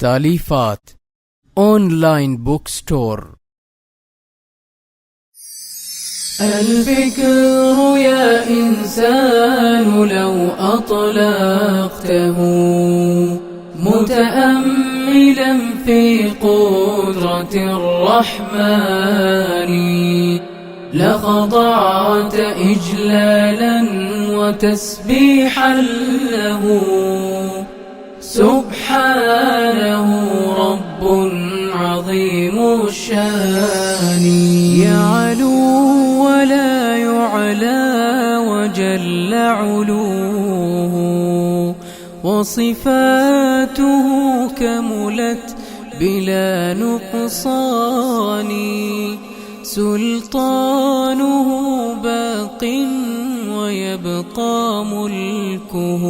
تأليفات أونلاين بوك ستور. الفكر يا إنسان لو أطلقته متأملا في قدرة الرحمن لخضعت إجلالا وتسبيحا له سبحانه رب عظيم الشان يعلو ولا يعلى وجل علوه وصفاته كملت بلا نقصان سلطانه باق ويبقى ملكه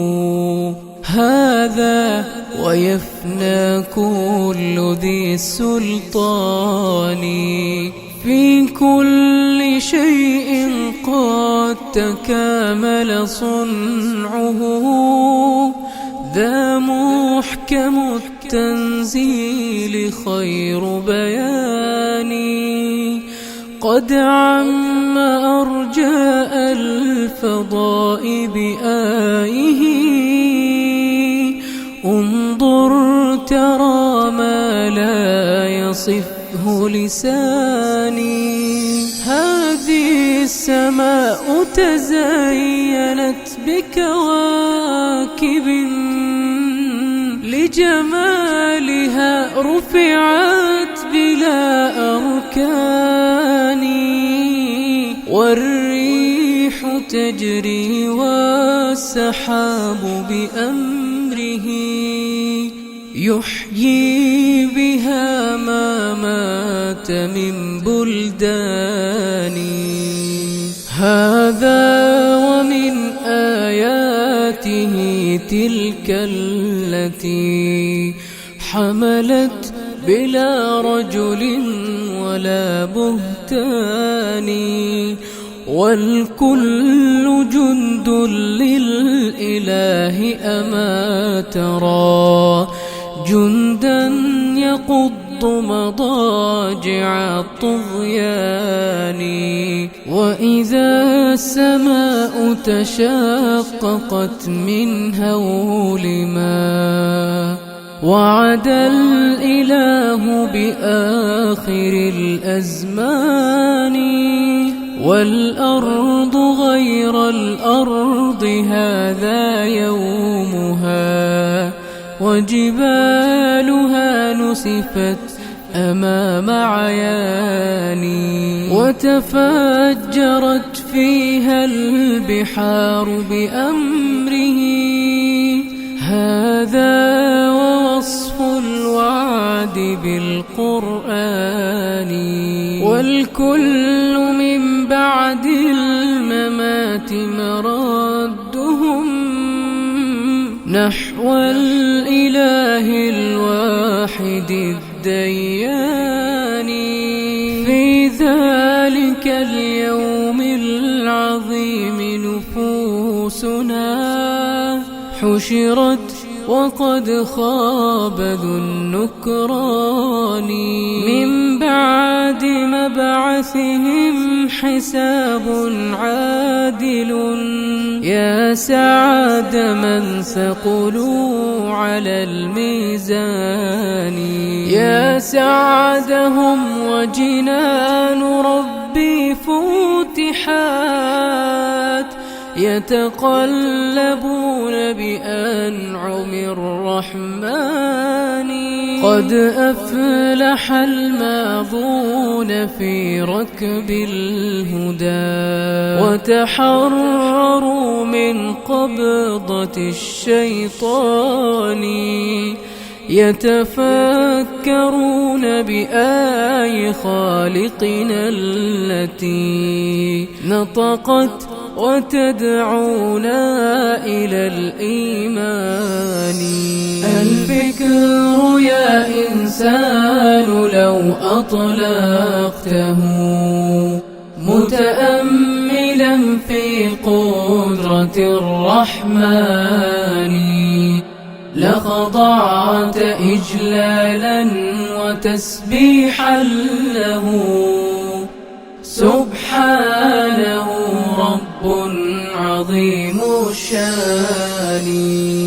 هذا ويفنى كل ذي السلطان في كل شيء قد تكامل صنعه ذا محكم التنزيل خير بيان قد عم أرجاء الفضاء بآيه انظر ترى ما لا يصفه لساني هذه السماء تزينت بكواكب لجمالها رفعت بلا أركان والريح تجري والسحاب بأمره يحيي بها ما مات من بلدان هذا ومن آياته تلك التي حملت بلا رجل ولا بهتان والكل جند للإله أما ترى جندا يقض مضاجع الطغيان وإذا السماء تشققت من هول ما وعد الإله بآخر الأزمان والأرض غير الأرض هذا يومها وجبالها نسفت أمام عياني وتفجرت فيها البحار بأمره هذا ووصف الوعد بالقرآن والكل من بعد الممات مردهم نحو الإله الواحد الديان في ذلك اليوم العظيم نفوسنا حشرت وقد خاب ذو النكران من بعد مبعثهم حساب عادل يا سعد من ثقلوا على الميزان يا سعدهم وجنان ربي فتحات يتقلبون بأنعم الرحمن قد أفلح الماضون في ركب الهدى وتحرروا من قبضة الشيطان يتفكرون بآي خالقنا التي نطقت وتدعونا إلى الإيمان الفكر يا إنسان لو أطلقته متأملا في قدرة الرحمن لخضعت إجلالا وتسبيحا له. سبحانه رب عظيم الشان.